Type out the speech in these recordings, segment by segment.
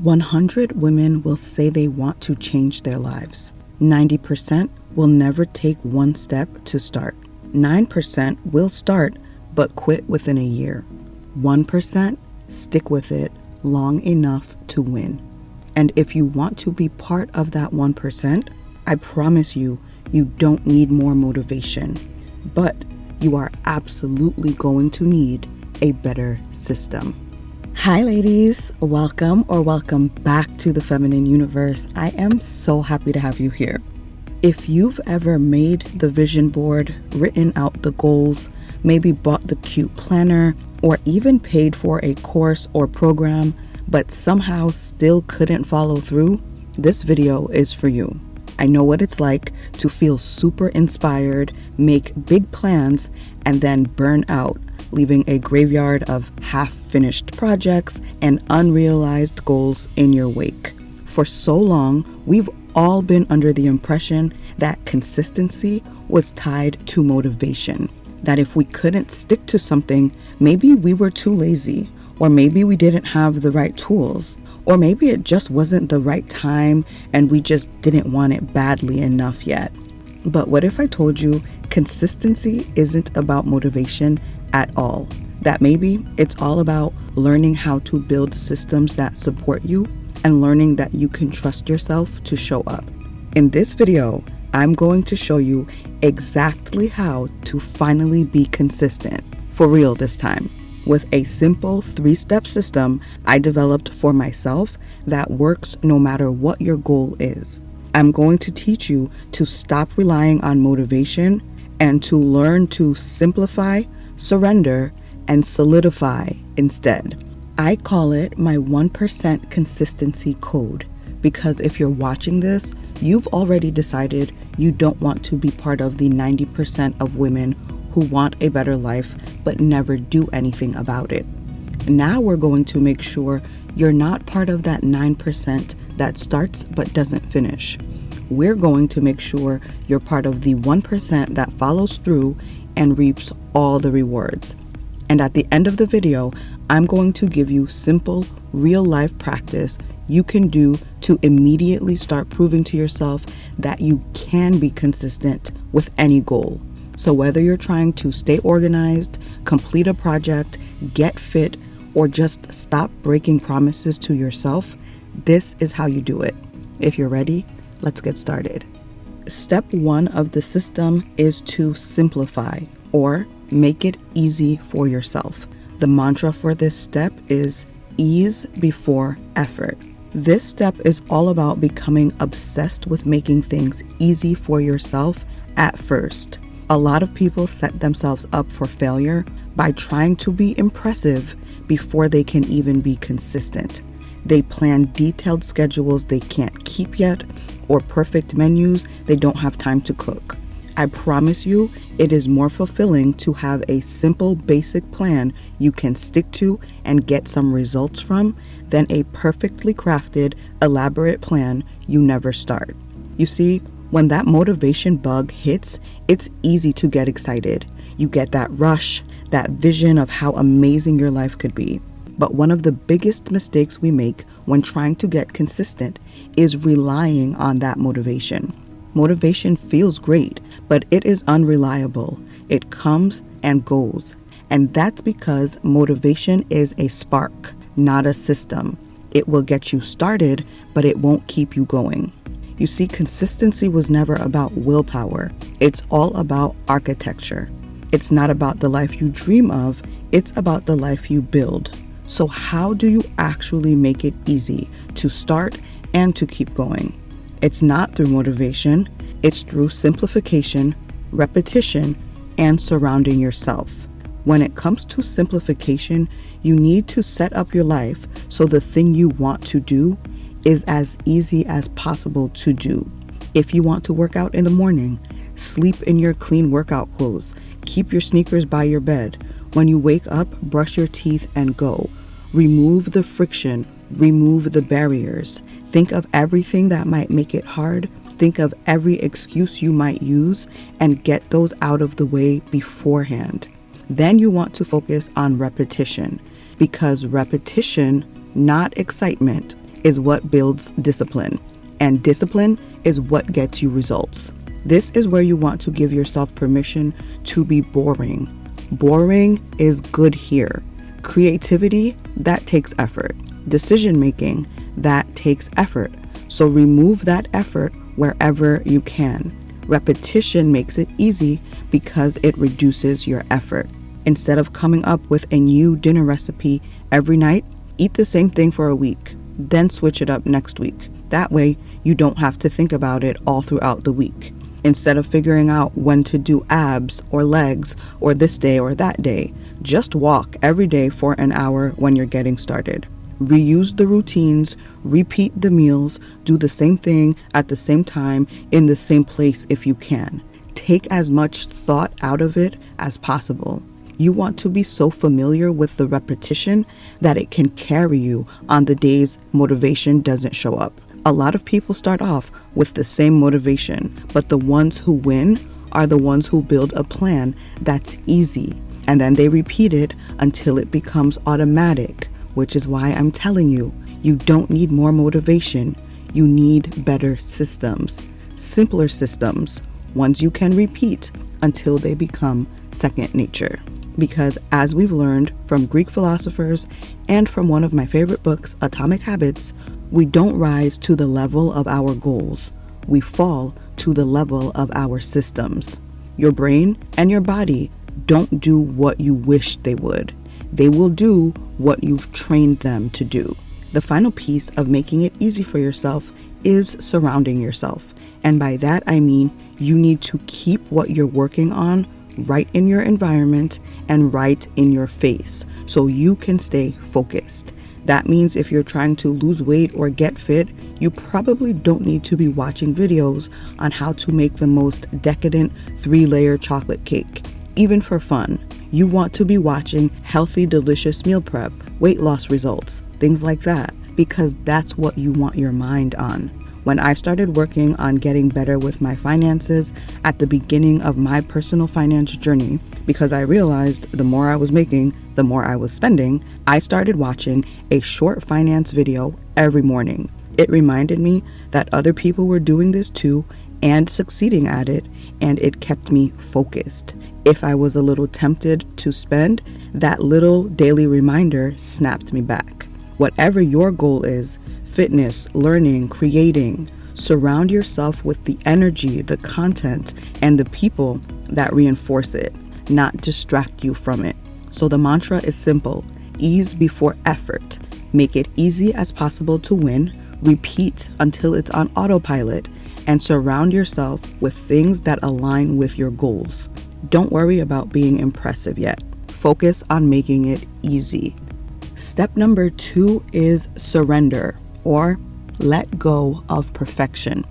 100 women will say they want to change their lives. 90% will never take one step to start. 9% will start but quit within a year. 1% stick with it long enough to win. And if you want to be part of that 1%, I promise you, you don't need more motivation. But you are absolutely going to need a better system. Hi ladies, welcome back to the Feminine Universe. I am so happy to have you here. If you've ever made the vision board, written out the goals, maybe bought the cute planner, or even paid for a course or program, but somehow still couldn't follow through, this video is for you. I know what it's like to feel super inspired, make big plans, and then burn out, leaving a graveyard of half-finished projects and unrealized goals in your wake. For so long, we've all been under the impression that consistency was tied to motivation. That if we couldn't stick to something, maybe we were too lazy, or maybe we didn't have the right tools, or maybe it just wasn't the right time and we just didn't want it badly enough yet. But what if I told you consistency isn't about motivation at all? That maybe it's all about learning how to build systems that support you and learning that you can trust yourself to show up. In this video, I'm going to show you exactly how to finally be consistent, for real this time, with a simple 3-step system I developed for myself that works no matter what your goal is. I'm going to teach you to stop relying on motivation and to learn to simplify, surrender, and solidify instead. I call it my 1% consistency code because if you're watching this, you've already decided you don't want to be part of the 90% of women who want a better life but never do anything about it. Now we're going to make sure you're not part of that 9% that starts but doesn't finish. We're going to make sure you're part of the 1% that follows through and reaps all the rewards. And at the end of the video, I'm going to give you simple, real-life practice you can do to immediately start proving to yourself that you can be consistent with any goal. So whether you're trying to stay organized, complete a project, get fit, or just stop breaking promises to yourself, this is how you do it. If you're ready, let's get started. Step 1 of the system is to simplify or make it easy for yourself. The mantra for this step is ease before effort. This step is all about becoming obsessed with making things easy for yourself at first. A lot of people set themselves up for failure by trying to be impressive before they can even be consistent. They plan detailed schedules they can't keep yet, or perfect menus they don't have time to cook. I promise you, it is more fulfilling to have a simple, basic plan you can stick to and get some results from than a perfectly crafted, elaborate plan you never start. You see, when that motivation bug hits, it's easy to get excited. You get that rush, that vision of how amazing your life could be. But one of the biggest mistakes we make when trying to get consistent is relying on that motivation. Motivation feels great, but it is unreliable. It comes and goes. And that's because motivation is a spark, not a system. It will get you started, but it won't keep you going. You see, consistency was never about willpower. It's all about architecture. It's not about the life you dream of, it's about the life you build. So how do you actually make it easy to start and to keep going? It's not through motivation, it's through simplification, repetition, and surrounding yourself. When it comes to simplification, you need to set up your life so the thing you want to do is as easy as possible to do. If you want to work out in the morning, sleep in your clean workout clothes, keep your sneakers by your bed. When you wake up, brush your teeth and go. Remove the friction, remove the barriers. Think of everything that might make it hard. Think of every excuse you might use and get those out of the way beforehand. Then you want to focus on repetition because repetition, not excitement, is what builds discipline, and discipline is what gets you results. This is where you want to give yourself permission to be boring. Boring is good here. Creativity, that takes effort. Decision making, that takes effort. So remove that effort wherever you can. Repetition makes it easy because it reduces your effort. Instead of coming up with a new dinner recipe every night, eat the same thing for a week, then switch it up next week. That way, you don't have to think about it all throughout the week. Instead of figuring out when to do abs or legs or this day or that day, just walk every day for an hour when you're getting started. Reuse the routines, repeat the meals, do the same thing at the same time in the same place if you can. Take as much thought out of it as possible. You want to be so familiar with the repetition that it can carry you on the days motivation doesn't show up. A lot of people start off with the same motivation, but the ones who win are the ones who build a plan that's easy, and then they repeat it until it becomes automatic, which is why I'm telling you, you don't need more motivation. You need better systems, simpler systems, ones you can repeat until they become second nature. Because as we've learned from Greek philosophers and from one of my favorite books, Atomic Habits, we don't rise to the level of our goals. We fall to the level of our systems. Your brain and your body don't do what you wish they would. They will do what you've trained them to do. The final piece of making it easy for yourself is surrounding yourself. And by that, I mean you need to keep what you're working on right in your environment and right in your face so you can stay focused. That means if you're trying to lose weight or get fit, you probably don't need to be watching videos on how to make the most decadent 3-layer chocolate cake, even for fun. You want to be watching healthy, delicious meal prep, weight loss results, things like that, because that's what you want your mind on. When I started working on getting better with my finances at the beginning of my personal finance journey, because I realized the more I was making, the more I was spending, I started watching a short finance video every morning. It reminded me that other people were doing this too and succeeding at it, and it kept me focused. If I was a little tempted to spend, that little daily reminder snapped me back. Whatever your goal is, fitness, learning, creating, surround yourself with the energy, the content, and the people that reinforce it, not distract you from it. So the mantra is simple: ease before effort. Make it easy as possible to win, repeat until it's on autopilot, and surround yourself with things that align with your goals. Don't worry about being impressive yet. Focus on making it easy. Step number 2 is surrender, or let go of perfection.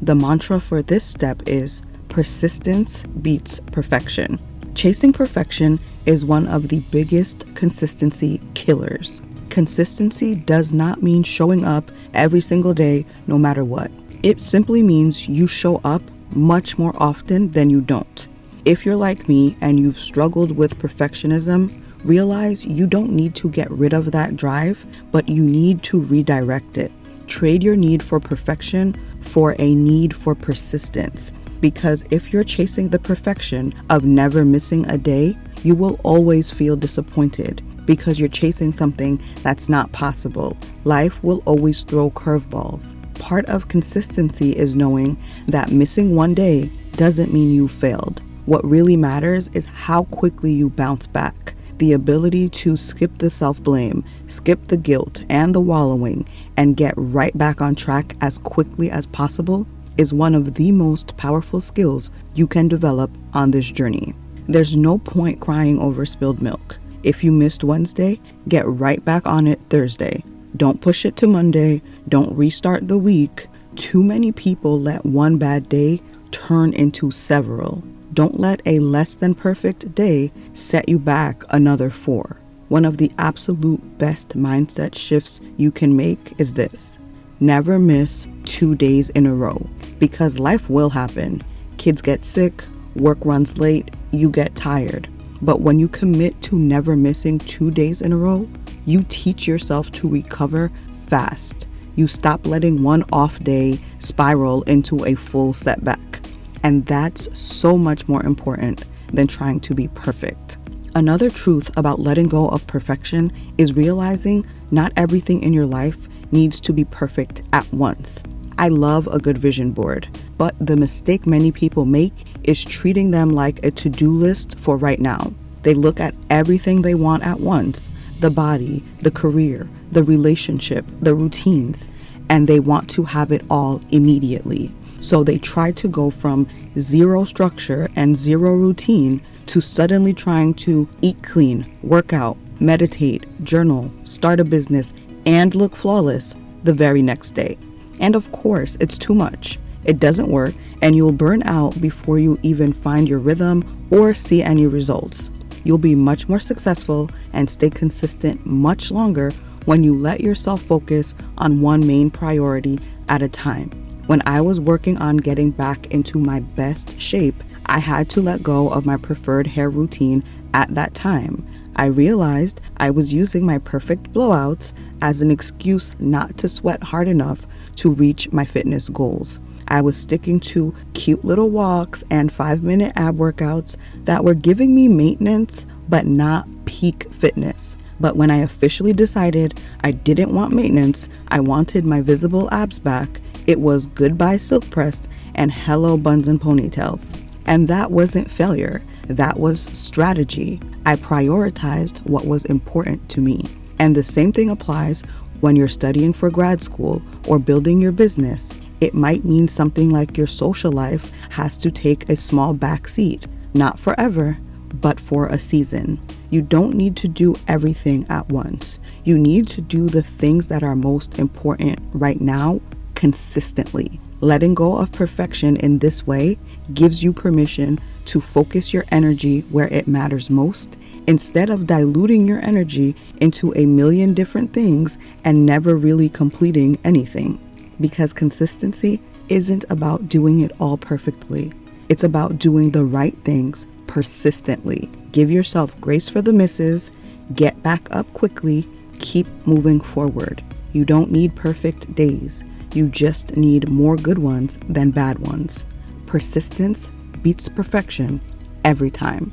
The mantra for this step is persistence beats perfection. Chasing perfection is one of the biggest consistency killers. Consistency does not mean showing up every single day, no matter what. It simply means you show up much more often than you don't. If you're like me and you've struggled with perfectionism, realize you don't need to get rid of that drive, but you need to redirect it. Trade your need for perfection for a need for persistence. Because if you're chasing the perfection of never missing a day, you will always feel disappointed because you're chasing something that's not possible. Life will always throw curveballs. Part of consistency is knowing that missing one day doesn't mean you failed. What really matters is how quickly you bounce back. The ability to skip the self-blame, skip the guilt and the wallowing, and get right back on track as quickly as possible is one of the most powerful skills you can develop on this journey. There's no point crying over spilled milk. If you missed Wednesday, get right back on it Thursday. Don't push it to Monday. Don't restart the week. Too many people let one bad day turn into several. Don't let a less than perfect day set you back another 4. One of the absolute best mindset shifts you can make is this: never miss 2 days in a row, because life will happen. Kids get sick, work runs late, you get tired. But when you commit to never missing 2 days in a row, you teach yourself to recover fast. You stop letting one off day spiral into a full setback. And that's so much more important than trying to be perfect. Another truth about letting go of perfection is realizing not everything in your life needs to be perfect at once. I love a good vision board, but the mistake many people make is treating them like a to-do list for right now. They look at everything they want at once, the body, the career, the relationship, the routines, and they want to have it all immediately. So they try to go from zero structure and zero routine to suddenly trying to eat clean, work out, meditate, journal, start a business, and look flawless the very next day. And of course, it's too much. It doesn't work, and you'll burn out before you even find your rhythm or see any results. You'll be much more successful and stay consistent much longer when you let yourself focus on one main priority at a time. When I was working on getting back into my best shape, I had to let go of my preferred hair routine at that time. I realized I was using my perfect blowouts as an excuse not to sweat hard enough to reach my fitness goals. I was sticking to cute little walks and 5-minute ab workouts that were giving me maintenance but not peak fitness. But when I officially decided I didn't want maintenance, I wanted my visible abs back, it was goodbye silk pressed and hello buns and ponytails. And that wasn't failure, that was strategy. I prioritized what was important to me. And the same thing applies when you're studying for grad school or building your business. It might mean something like your social life has to take a small back seat, not forever, but for a season. You don't need to do everything at once. You need to do the things that are most important right now consistently. Letting go of perfection in this way gives you permission to focus your energy where it matters most, instead of diluting your energy into a million different things and never really completing anything. Because consistency isn't about doing it all perfectly. It's about doing the right things persistently. Give yourself grace for the misses, get back up quickly, keep moving forward. You don't need perfect days. You just need more good ones than bad ones. Persistence beats perfection every time.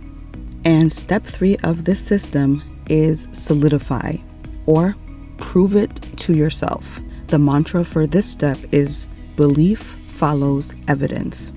And step 3 of this system is solidify, or prove it to yourself. The mantra for this step is belief follows evidence.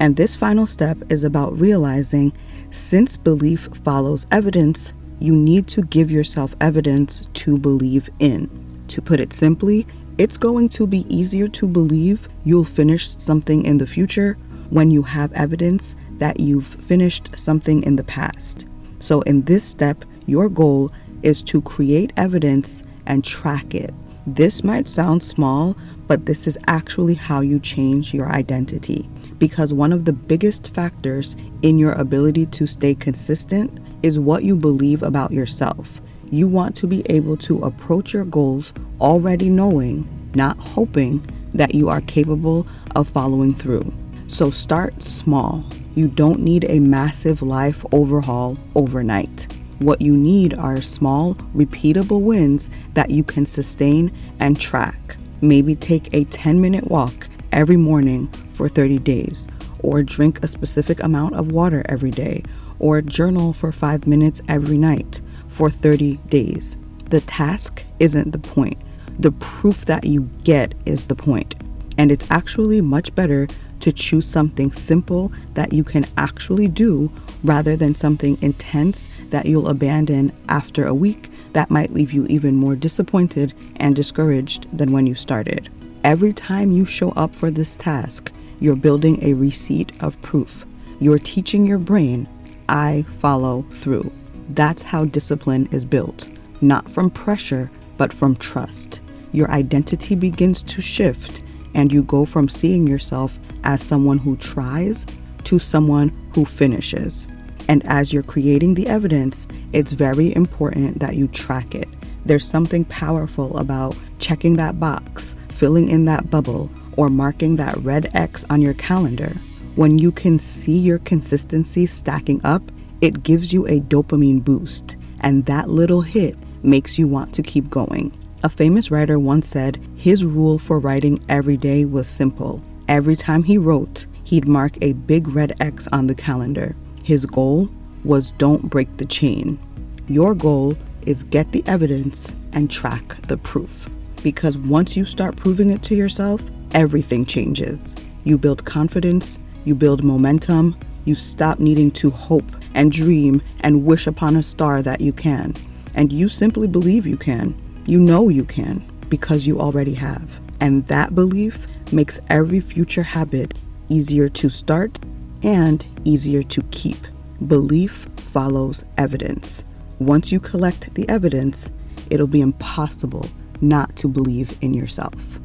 And this final step is about realizing since belief follows evidence, you need to give yourself evidence to believe in. To put it simply, it's going to be easier to believe you'll finish something in the future when you have evidence that you've finished something in the past. So in this step, your goal is to create evidence and track it. This might sound small, but this is actually how you change your identity. Because one of the biggest factors in your ability to stay consistent is what you believe about yourself. You want to be able to approach your goals already knowing, not hoping, that you are capable of following through. So start small. You don't need a massive life overhaul overnight. What you need are small, repeatable wins that you can sustain and track. Maybe take a 10-minute walk every morning for 30 days, or drink a specific amount of water every day, or journal for 5 minutes every night for 30 days. The task isn't the point. The proof that you get is the point. And it's actually much better to choose something simple that you can actually do rather than something intense that you'll abandon after a week that might leave you even more disappointed and discouraged than when you started. Every time you show up for this task, you're building a receipt of proof. You're teaching your brain, I follow through. That's how discipline is built, not from pressure, but from trust. Your identity begins to shift, and you go from seeing yourself as someone who tries to someone who finishes. And as you're creating the evidence, it's very important that you track it. There's something powerful about checking that box, filling in that bubble, or marking that red X on your calendar. When you can see your consistency stacking up, it gives you a dopamine boost, and that little hit makes you want to keep going. A famous writer once said his rule for writing every day was simple. Every time he wrote, he'd mark a big red X on the calendar. His goal was don't break the chain. Your goal is get the evidence and track the proof. Because once you start proving it to yourself, everything changes. You build confidence, you build momentum, you stop needing to hope and dream and wish upon a star that you can. And you simply believe you can. You know you can because you already have. And that belief makes every future habit easier to start and easier to keep. Belief follows evidence. Once you collect the evidence, it'll be impossible not to believe in yourself.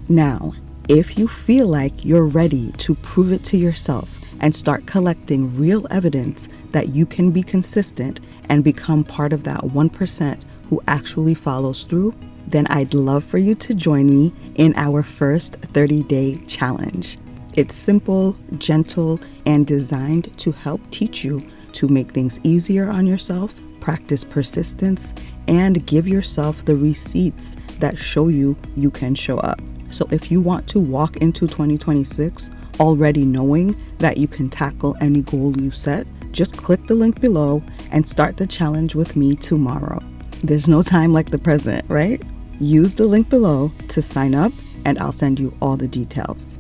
Now, if you feel like you're ready to prove it to yourself and start collecting real evidence that you can be consistent and become part of that 1% who actually follows through, then I'd love for you to join me in our first 30-day challenge. It's simple, gentle, and designed to help teach you to make things easier on yourself, practice persistence, and give yourself the receipts that show you you can show up. So if you want to walk into 2026 already knowing that you can tackle any goal you set, just click the link below and start the challenge with me tomorrow. There's no time like the present, right? Use the link below to sign up and I'll send you all the details.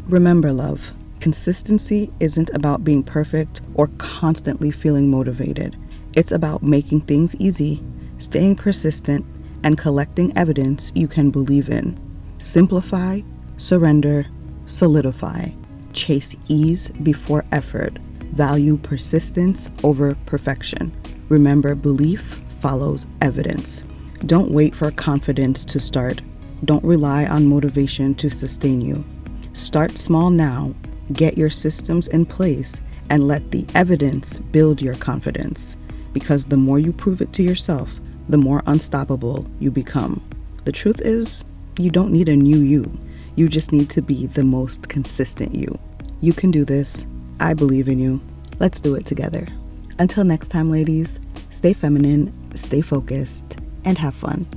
Remember, love, consistency isn't about being perfect or constantly feeling motivated. It's about making things easy, staying persistent, and collecting evidence you can believe in. Simplify, surrender, solidify. Chase ease before effort. Value persistence over perfection. Remember, belief follows evidence. Don't wait for confidence to start. Don't rely on motivation to sustain you. Start small now, get your systems in place, and let the evidence build your confidence. Because the more you prove it to yourself, the more unstoppable you become. The truth is, you don't need a new you. You just need to be the most consistent you. You can do this. I believe in you. Let's do it together. Until next time, ladies, stay feminine, stay focused, and have fun.